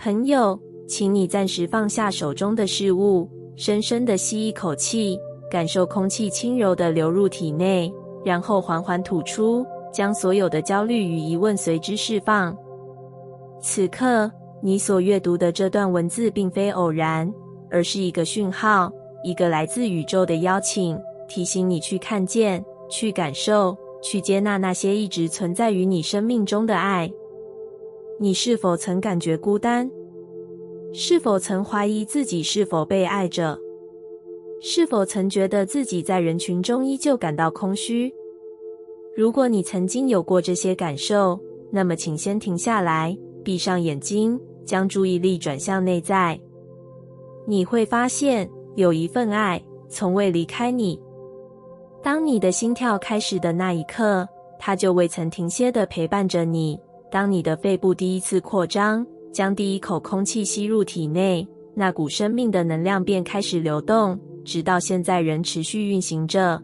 朋友，请你暂时放下手中的事物，深深地吸一口气，感受空气轻柔地流入体内，然后缓缓吐出，将所有的焦虑与疑问随之释放。此刻，你所阅读的这段文字并非偶然，而是一个讯号，一个来自宇宙的邀请，提醒你去看见，去感受，去接纳那些一直存在于你生命中的爱。你是否曾感觉孤单？是否曾怀疑自己是否被爱着？是否曾觉得自己在人群中依旧感到空虚？如果你曾经有过这些感受，那么请先停下来，闭上眼睛，将注意力转向内在。你会发现，有一份爱从未离开你。当你的心跳开始的那一刻，它就未曾停歇地陪伴着你。当你的肺部第一次扩张，将第一口空气吸入体内，那股生命的能量便开始流动，直到现在仍持续运行着。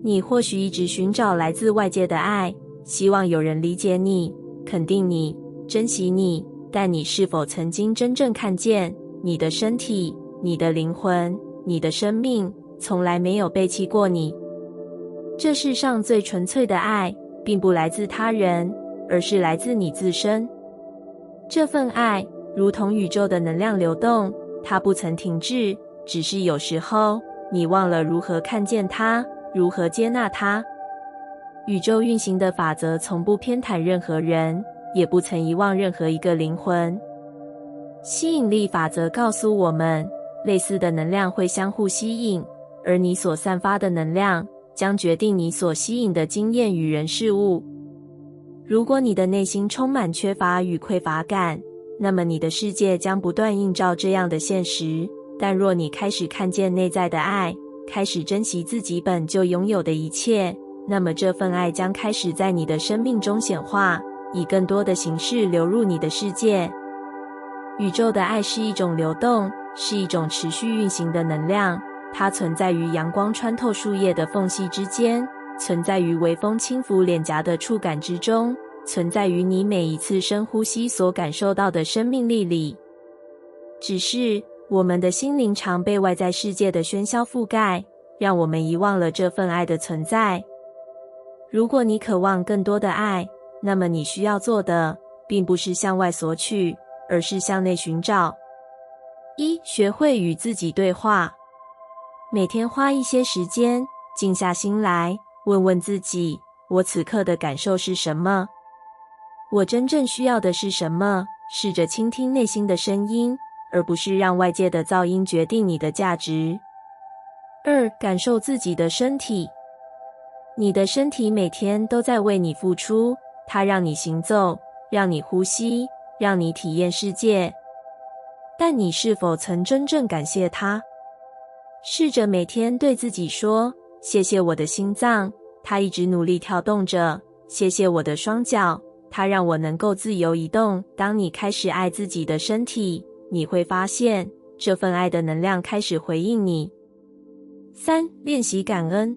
你或许一直寻找来自外界的爱，希望有人理解你，肯定你，珍惜你，但你是否曾经真正看见，你的身体，你的灵魂，你的生命，从来没有背弃过你？这世上最纯粹的爱，并不来自他人，而是来自你自身。这份爱如同宇宙的能量流动，它不曾停滞，只是有时候你忘了如何看见它，如何接纳它。宇宙运行的法则从不偏袒任何人，也不曾遗忘任何一个灵魂。吸引力法则告诉我们，类似的能量会相互吸引，而你所散发的能量将决定你所吸引的经验与人事物。如果你的内心充满缺乏与匮乏感，那么你的世界将不断映照这样的现实。但若你开始看见内在的爱，开始珍惜自己本就拥有的一切，那么这份爱将开始在你的生命中显化，以更多的形式流入你的世界。宇宙的爱是一种流动，是一种持续运行的能量，它存在于阳光穿透树叶的缝隙之间，存在于微风轻拂脸颊的触感之中，存在于你每一次深呼吸所感受到的生命力里。只是我们的心灵常被外在世界的喧嚣覆盖，让我们遗忘了这份爱的存在。如果你渴望更多的爱，那么你需要做的并不是向外索取，而是向内寻找。一、学会与自己对话。每天花一些时间，静下心来，问问自己，我此刻的感受是什么？我真正需要的是什么？试着倾听内心的声音，而不是让外界的噪音决定你的价值。二、感受自己的身体。你的身体每天都在为你付出，它让你行走，让你呼吸，让你体验世界。但你是否曾真正感谢它？试着每天对自己说，谢谢我的心脏，它一直努力跳动着，谢谢我的双脚，它让我能够自由移动。当你开始爱自己的身体，你会发现这份爱的能量开始回应你。三、练习感恩。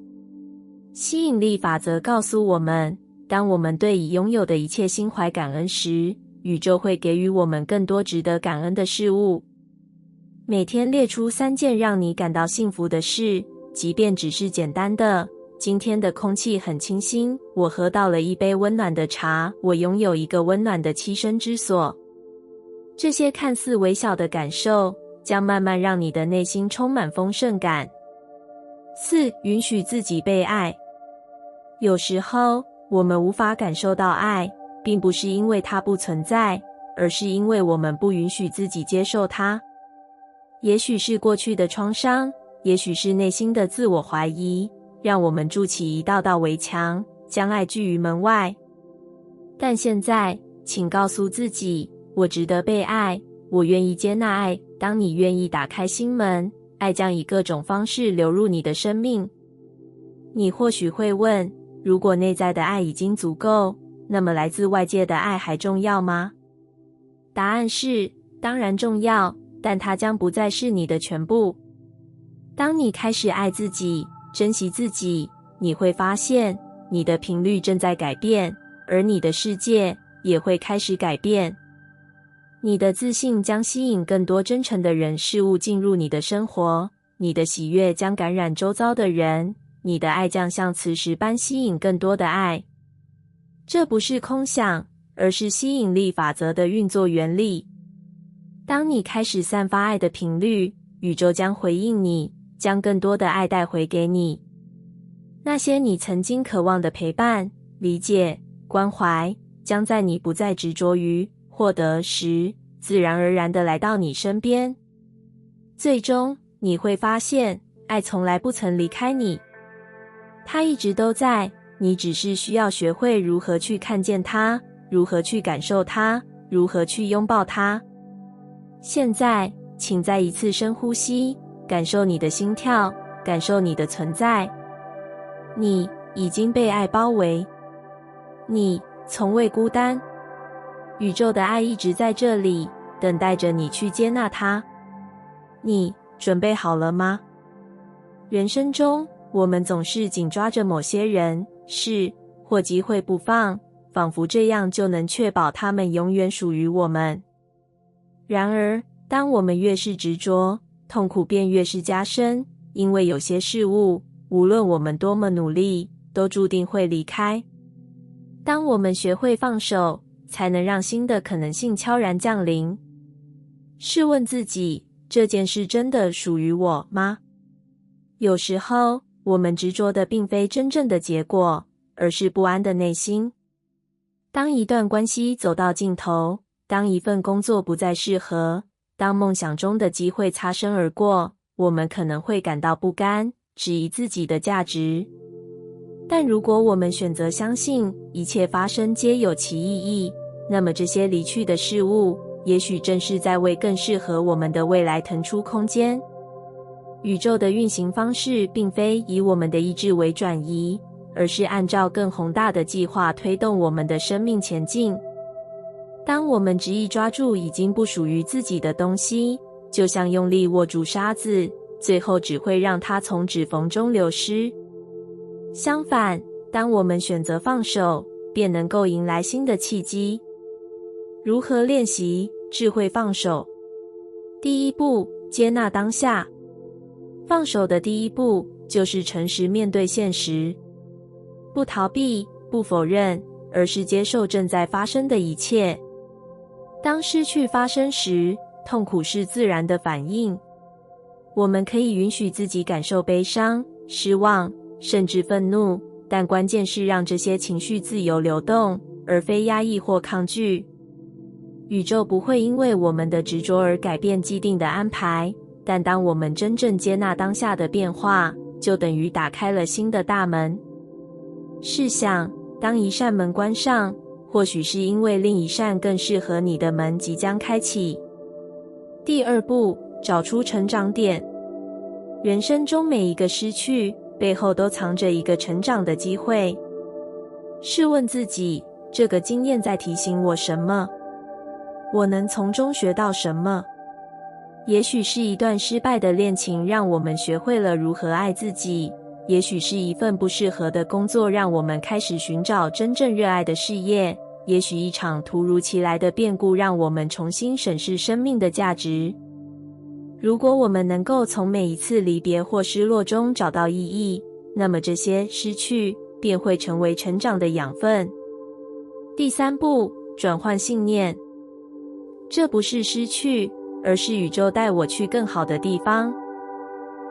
吸引力法则告诉我们，当我们对已拥有的一切心怀感恩时，宇宙会给予我们更多值得感恩的事物。每天列出3件让你感到幸福的事，即便只是简单的，今天的空气很清新，我喝到了一杯温暖的茶，我拥有一个温暖的栖身之所。这些看似微小的感受，将慢慢让你的内心充满丰盛感。4、允许自己被爱。有时候，我们无法感受到爱，并不是因为它不存在，而是因为我们不允许自己接受它。也许是过去的创伤，也许是内心的自我怀疑，让我们筑起一道道围墙，将爱拒于门外。但现在，请告诉自己，我值得被爱，我愿意接纳爱。当你愿意打开心门，爱将以各种方式流入你的生命。你或许会问，如果内在的爱已经足够，那么来自外界的爱还重要吗？答案是，当然重要，但它将不再是你的全部。当你开始爱自己，珍惜自己，你会发现，你的频率正在改变，而你的世界也会开始改变。你的自信将吸引更多真诚的人事物进入你的生活，你的喜悦将感染周遭的人，你的爱将像磁石般吸引更多的爱。这不是空想，而是吸引力法则的运作原理。当你开始散发爱的频率，宇宙将回应你，将更多的爱带回给你。那些你曾经渴望的陪伴、理解、关怀，将在你不再执着于获得时，自然而然地来到你身边。最终，你会发现，爱从来不曾离开你，它一直都在，你只是需要学会如何去看见它，如何去感受它，如何去拥抱它。现在，请再一次深呼吸，感受你的心跳，感受你的存在。你已经被爱包围，你从未孤单。宇宙的爱一直在这里，等待着你去接纳它。你准备好了吗？人生中，我们总是紧抓着某些人、事或机会不放，仿佛这样就能确保他们永远属于我们。然而，当我们越是执着，痛苦便越是加深，因为有些事物，无论我们多么努力，都注定会离开。当我们学会放手，才能让新的可能性悄然降临。试问自己，这件事真的属于我吗？有时候，我们执着的并非真正的结果，而是不安的内心。当一段关系走到尽头，当一份工作不再适合，当梦想中的机会擦身而过，我们可能会感到不甘，质疑自己的价值。但如果我们选择相信一切发生皆有其意义，那么这些离去的事物，也许正是在为更适合我们的未来腾出空间。宇宙的运行方式并非以我们的意志为转移，而是按照更宏大的计划推动我们的生命前进。当我们执意抓住已经不属于自己的东西，就像用力握住沙子，最后只会让它从指缝中流失。相反，当我们选择放手，便能够迎来新的契机。如何练习智慧放手？第一步，接纳当下。放手的第一步，就是诚实面对现实。不逃避，不否认，而是接受正在发生的一切。当失去发生时，痛苦是自然的反应。我们可以允许自己感受悲伤、失望，甚至愤怒，但关键是让这些情绪自由流动，而非压抑或抗拒。宇宙不会因为我们的执着而改变既定的安排，但当我们真正接纳当下的变化，就等于打开了新的大门。试想，当一扇门关上，或许是因为另一扇更适合你的门即将开启。第二步，找出成长点。人生中每一个失去，背后都藏着一个成长的机会。试问自己，这个经验在提醒我什么？我能从中学到什么？也许是一段失败的恋情让我们学会了如何爱自己，也许是一份不适合的工作让我们开始寻找真正热爱的事业，也许一场突如其来的变故让我们重新审视生命的价值。如果我们能够从每一次离别或失落中找到意义，那么这些失去便会成为成长的养分。第三步，转换信念。这不是失去，而是宇宙带我去更好的地方。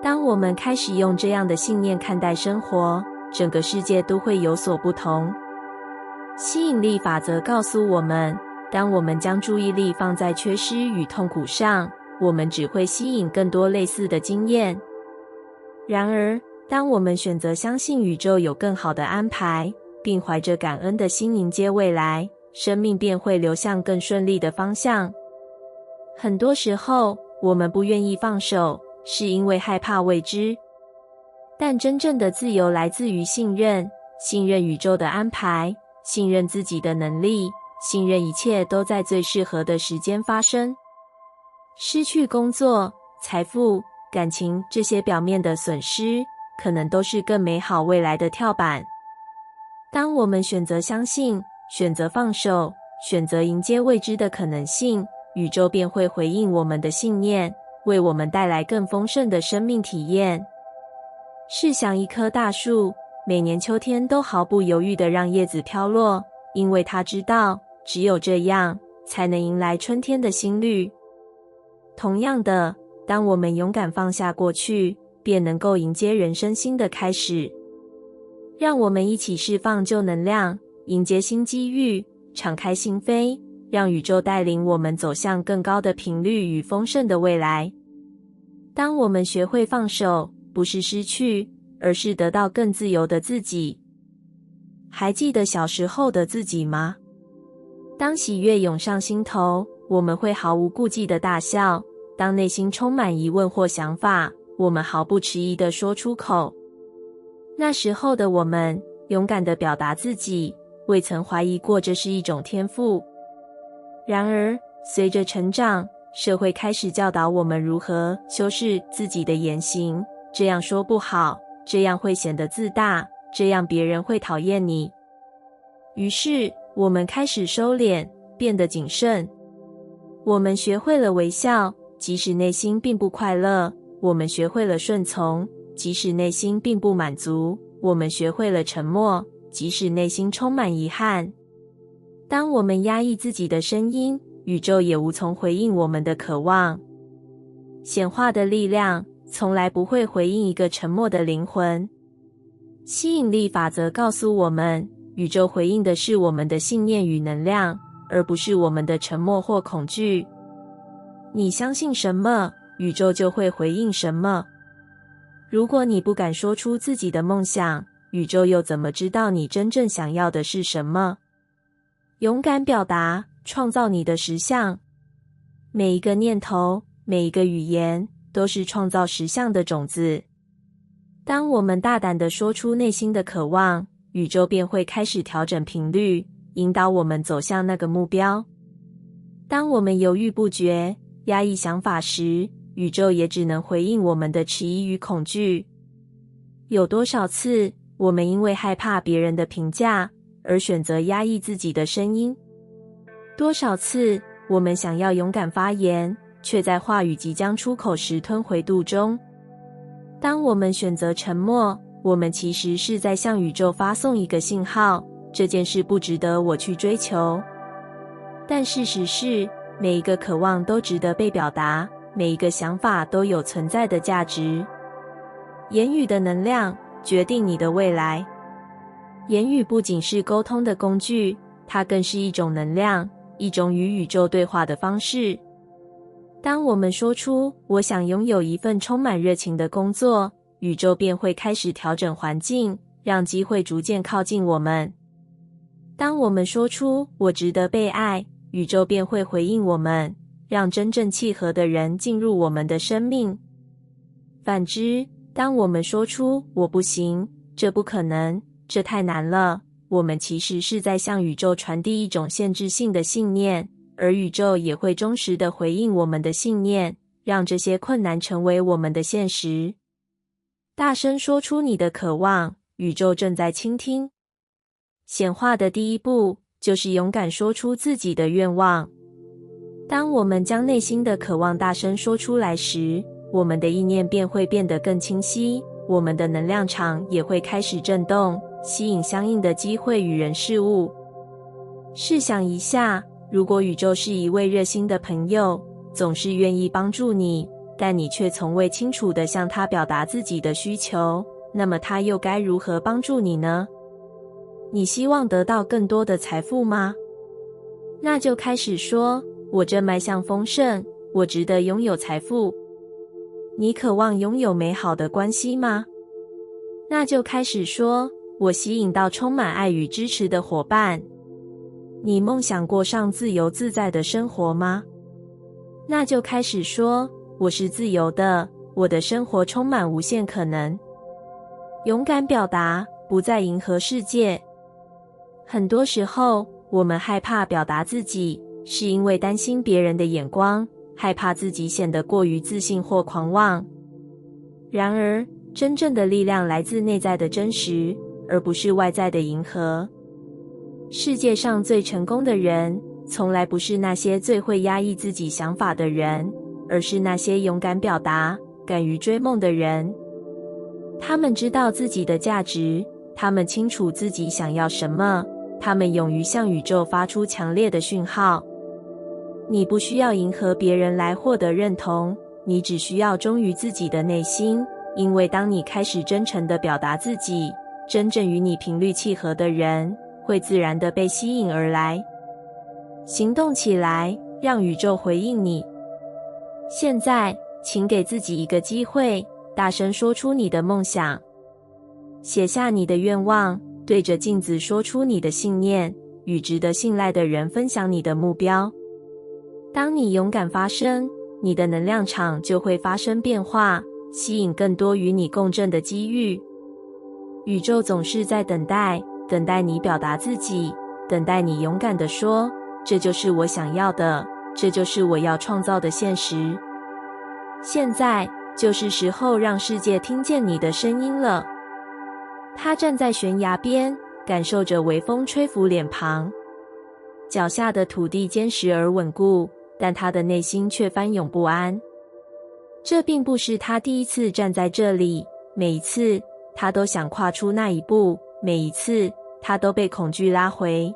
当我们开始用这样的信念看待生活，整个世界都会有所不同。吸引力法则告诉我们，当我们将注意力放在缺失与痛苦上，我们只会吸引更多类似的经验。然而，当我们选择相信宇宙有更好的安排，并怀着感恩的心迎接未来，生命便会流向更顺利的方向。很多时候，我们不愿意放手，是因为害怕未知。但真正的自由来自于信任，信任宇宙的安排，信任自己的能力，信任一切都在最适合的时间发生。失去工作、财富、感情，这些表面的损失，可能都是更美好未来的跳板。当我们选择相信，选择放手，选择迎接未知的可能性，宇宙便会回应我们的信念，为我们带来更丰盛的生命体验。试想一棵大树，每年秋天都毫不犹豫地让叶子飘落，因为它知道，只有这样，才能迎来春天的新绿。同样的，当我们勇敢放下过去，便能够迎接人生新的开始。让我们一起释放旧能量，迎接新机遇，敞开心扉，让宇宙带领我们走向更高的频率与丰盛的未来。当我们学会放手，不是失去，而是得到更自由的自己。还记得小时候的自己吗？当喜悦涌上心头，我们会毫无顾忌地大笑；当内心充满疑问或想法，我们毫不迟疑地说出口。那时候的我们，勇敢地表达自己，未曾怀疑过这是一种天赋。然而，随着成长，社会开始教导我们如何修饰自己的言行，这样说不好，这样会显得自大，这样别人会讨厌你。于是，我们开始收敛，变得谨慎。我们学会了微笑，即使内心并不快乐；我们学会了顺从，即使内心并不满足；我们学会了沉默，即使内心充满遗憾。当我们压抑自己的声音，宇宙也无从回应我们的渴望。显化的力量从来不会回应一个沉默的灵魂。吸引力法则告诉我们，宇宙回应的是我们的信念与能量，而不是我们的沉默或恐惧。你相信什么，宇宙就会回应什么。如果你不敢说出自己的梦想，宇宙又怎么知道你真正想要的是什么？勇敢表达，创造你的实相。每一个念头，每一个语言，都是创造实相的种子。当我们大胆地说出内心的渴望，宇宙便会开始调整频率，引导我们走向那个目标。当我们犹豫不决，压抑想法时，宇宙也只能回应我们的迟疑与恐惧。有多少次，我们因为害怕别人的评价，而选择压抑自己的声音？多少次，我们想要勇敢发言，却在话语即将出口时吞回肚中？当我们选择沉默，我们其实是在向宇宙发送一个信号，这件事不值得我去追求。但事实是，每一个渴望都值得被表达，每一个想法都有存在的价值。言语的能量决定你的未来。言语不仅是沟通的工具，它更是一种能量，一种与宇宙对话的方式。当我们说出“我想拥有一份充满热情的工作”，宇宙便会开始调整环境，让机会逐渐靠近我们。当我们说出“我值得被爱”，宇宙便会回应我们，让真正契合的人进入我们的生命。反之，当我们说出“我不行”，这不可能，这太难了，我们其实是在向宇宙传递一种限制性的信念，而宇宙也会忠实地回应我们的信念，让这些困难成为我们的现实。大声说出你的渴望，宇宙正在倾听。显化的第一步，就是勇敢说出自己的愿望。当我们将内心的渴望大声说出来时，我们的意念便会变得更清晰，我们的能量场也会开始震动，吸引相应的机会与人事物。试想一下，如果宇宙是一位热心的朋友，总是愿意帮助你，但你却从未清楚地向他表达自己的需求，那么他又该如何帮助你呢？你希望得到更多的财富吗？那就开始说，我正迈向丰盛，我值得拥有财富。你渴望拥有美好的关系吗？那就开始说，我吸引到充满爱与支持的伙伴。你梦想过上自由自在的生活吗？那就开始说，我是自由的，我的生活充满无限可能。勇敢表达，不再迎合世界。很多时候，我们害怕表达自己，是因为担心别人的眼光，害怕自己显得过于自信或狂妄。然而，真正的力量来自内在的真实，而不是外在的迎合。世界上最成功的人，从来不是那些最会压抑自己想法的人，而是那些勇敢表达、敢于追梦的人。他们知道自己的价值，他们清楚自己想要什么，他们勇于向宇宙发出强烈的讯号。你不需要迎合别人来获得认同，你只需要忠于自己的内心，因为当你开始真诚地表达自己，真正与你频率契合的人会自然地被吸引而来。行动起来，让宇宙回应你。现在，请给自己一个机会，大声说出你的梦想，写下你的愿望，对着镜子说出你的信念，与值得信赖的人分享你的目标。当你勇敢发声，你的能量场就会发生变化，吸引更多与你共振的机遇。宇宙总是在等待，等待你表达自己，等待你勇敢地说，这就是我想要的，这就是我要创造的现实。现在就是时候让世界听见你的声音了。他站在悬崖边，感受着微风吹拂脸庞，脚下的土地坚实而稳固，但他的内心却翻涌不安。这并不是他第一次站在这里，每一次他都想跨出那一步，每一次他都被恐惧拉回。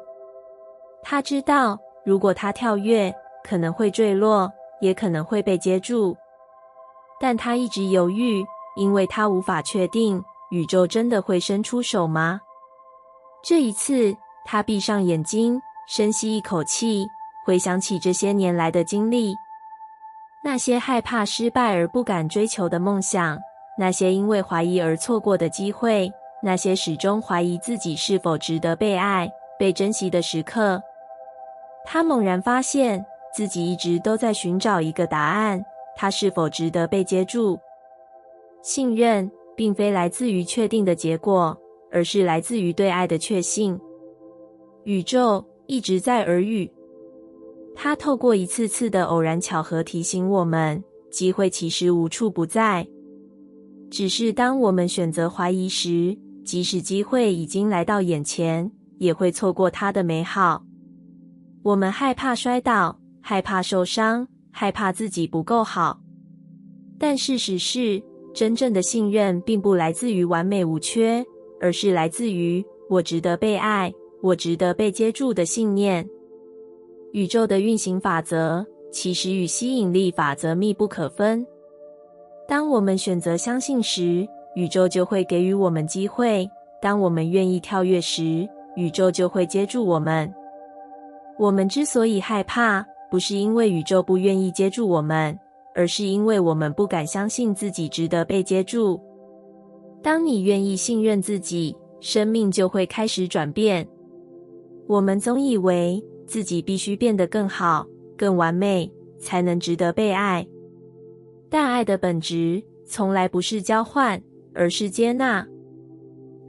他知道，如果他跳跃，可能会坠落，也可能会被接住。但他一直犹豫，因为他无法确定，宇宙真的会伸出手吗？这一次，他闭上眼睛，深吸一口气，回想起这些年来的经历，那些害怕失败而不敢追求的梦想，那些因为怀疑而错过的机会，那些始终怀疑自己是否值得被爱、被珍惜的时刻。他猛然发现，自己一直都在寻找一个答案，他是否值得被接住。信任并非来自于确定的结果，而是来自于对爱的确信。宇宙一直在耳语，它透过一次次的偶然巧合提醒我们，机会其实无处不在。只是当我们选择怀疑时，即使机会已经来到眼前，也会错过它的美好。我们害怕摔倒，害怕受伤，害怕自己不够好。但事实是，真正的信任并不来自于完美无缺，而是来自于我值得被爱，我值得被接住的信念。宇宙的运行法则其实与吸引力法则密不可分。当我们选择相信时，宇宙就会给予我们机会；当我们愿意跳跃时，宇宙就会接住我们。我们之所以害怕，不是因为宇宙不愿意接住我们，而是因为我们不敢相信自己值得被接住。当你愿意信任自己，生命就会开始转变。我们总以为自己必须变得更好、更完美，才能值得被爱。但爱的本质从来不是交换，而是接纳。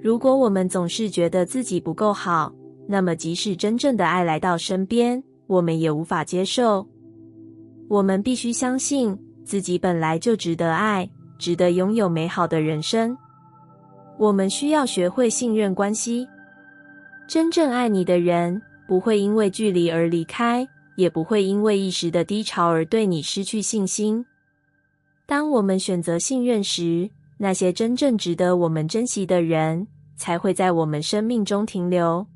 如果我们总是觉得自己不够好，那么即使真正的爱来到身边，我们也无法接受。我们必须相信自己本来就值得爱，值得拥有美好的人生。我们需要学会信任关系。真正爱你的人不会因为距离而离开，也不会因为一时的低潮而对你失去信心。当我们选择信任时，那些真正值得我们珍惜的人才会在我们生命中停留。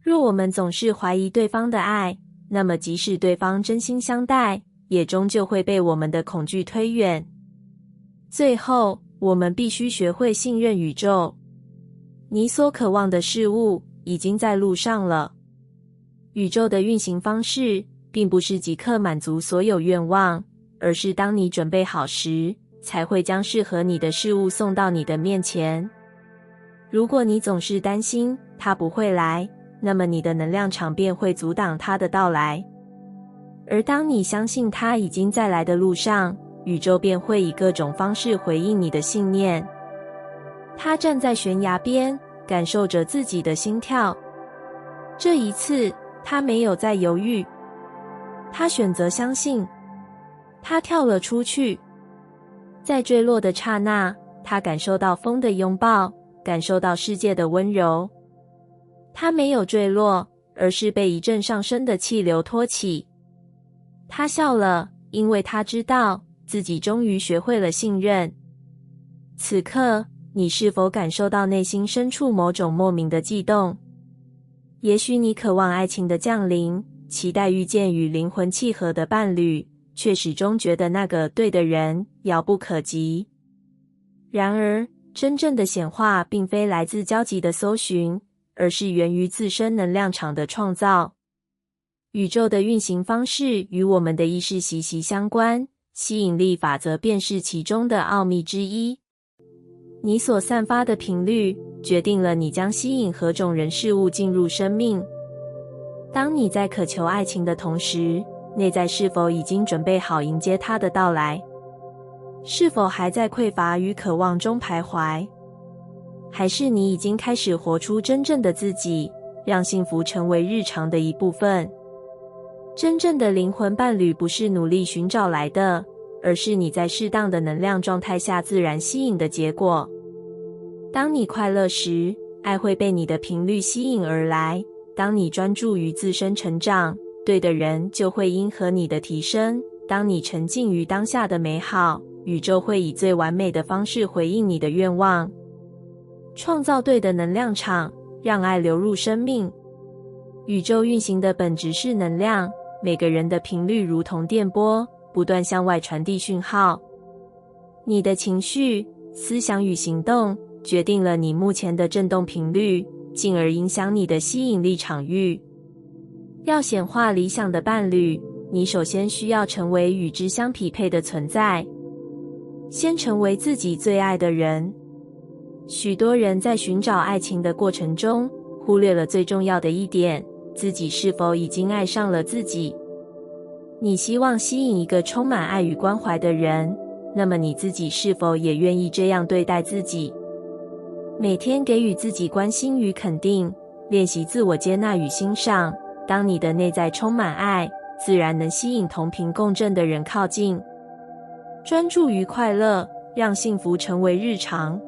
若我们总是怀疑对方的爱，那么即使对方真心相待，也终究会被我们的恐惧推远。最后，我们必须学会信任宇宙。你所渴望的事物已经在路上了。宇宙的运行方式并不是即刻满足所有愿望，而是当你准备好时，才会将适合你的事物送到你的面前。如果你总是担心它不会来，那么你的能量场便会阻挡它的到来。而当你相信它已经在来的路上，宇宙便会以各种方式回应你的信念。他站在悬崖边，感受着自己的心跳。这一次，他没有再犹豫，他选择相信。他跳了出去，在坠落的刹那，他感受到风的拥抱，感受到世界的温柔。他没有坠落，而是被一阵上升的气流托起。他笑了，因为他知道自己终于学会了信任。此刻，你是否感受到内心深处某种莫名的悸动？也许你渴望爱情的降临，期待遇见与灵魂契合的伴侣，却始终觉得那个对的人遥不可及。然而，真正的显化并非来自交集的搜寻，而是源于自身能量场的创造。宇宙的运行方式与我们的意识息息相关，吸引力法则便是其中的奥秘之一。你所散发的频率，决定了你将吸引何种人事物进入生命。当你在渴求爱情的同时，内在是否已经准备好迎接它的到来？是否还在匮乏与渴望中徘徊？还是你已经开始活出真正的自己，让幸福成为日常的一部分？真正的灵魂伴侣不是努力寻找来的，而是你在适当的能量状态下自然吸引的结果。当你快乐时，爱会被你的频率吸引而来；当你专注于自身成长，对的人就会因和你的提升；当你沉浸于当下的美好，宇宙会以最完美的方式回应你的愿望。创造对的能量场，让爱流入生命。宇宙运行的本质是能量，每个人的频率如同电波，不断向外传递讯号。你的情绪、思想与行动决定了你目前的振动频率，进而影响你的吸引力场域。要显化理想的伴侣，你首先需要成为与之相匹配的存在。先成为自己最爱的人。许多人在寻找爱情的过程中，忽略了最重要的一点：自己是否已经爱上了自己。你希望吸引一个充满爱与关怀的人，那么你自己是否也愿意这样对待自己？每天给予自己关心与肯定，练习自我接纳与欣赏。当你的内在充满爱，自然能吸引同频共振的人靠近。专注于快乐，让幸福成为日常。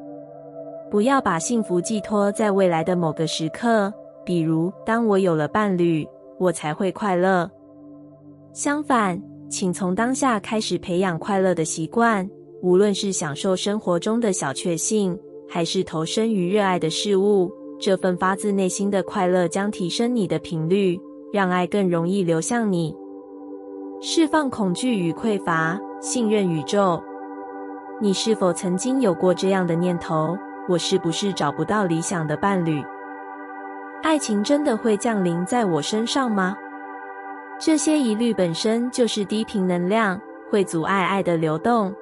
不要把幸福寄托在未来的某个时刻，比如当我有了伴侣，我才会快乐。相反，请从当下开始培养快乐的习惯，无论是享受生活中的小确幸，还是投身于热爱的事物，这份发自内心的快乐将提升你的频率，让爱更容易流向你。释放恐惧与匮乏，信任宇宙。你是否曾经有过这样的念头：我是不是找不到理想的伴侣？爱情真的会降临在我身上吗？这些疑虑本身就是低频能量，会阻碍爱的流动。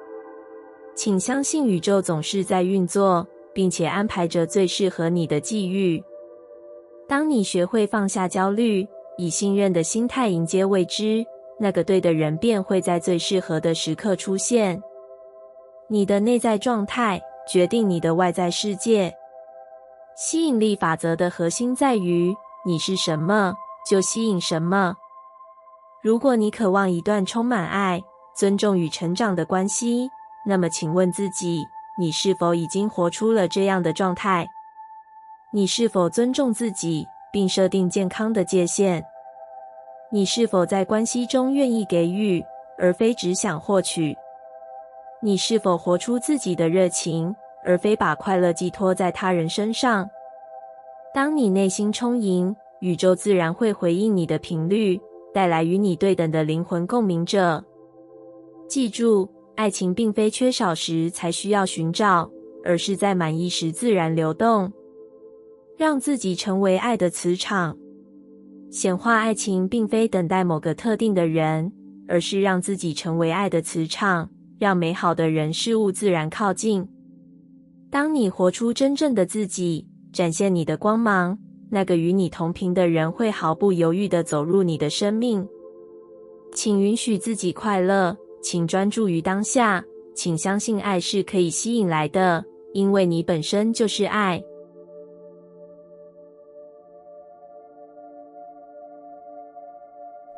请相信宇宙总是在运作，并且安排着最适合你的际遇。当你学会放下焦虑，以信任的心态迎接未知，那个对的人便会在最适合的时刻出现。你的内在状态决定你的外在世界。吸引力法则的核心在于，你是什么，就吸引什么。如果你渴望一段充满爱、尊重与成长的关系，那么请问自己，你是否已经活出了这样的状态？你是否尊重自己，并设定健康的界限？你是否在关系中愿意给予，而非只想获取？你是否活出自己的热情，而非把快乐寄托在他人身上？当你内心充盈，宇宙自然会回应你的频率，带来与你对等的灵魂共鸣者。记住，爱情并非缺少时才需要寻找，而是在满意时自然流动。让自己成为爱的磁场。显化爱情并非等待某个特定的人，而是让自己成为爱的磁场，让美好的人事物自然靠近。当你活出真正的自己，展现你的光芒，那个与你同频的人会毫不犹豫地走入你的生命。请允许自己快乐，请专注于当下，请相信爱是可以吸引来的，因为你本身就是爱。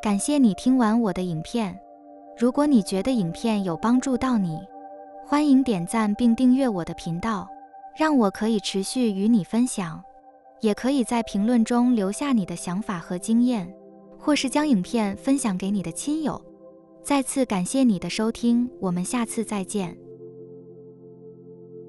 感谢你听完我的影片。如果你觉得影片有帮助到你，欢迎点赞并订阅我的频道，让我可以持续与你分享。也可以在评论中留下你的想法和经验，或是将影片分享给你的亲友。再次感谢你的收听，我们下次再见。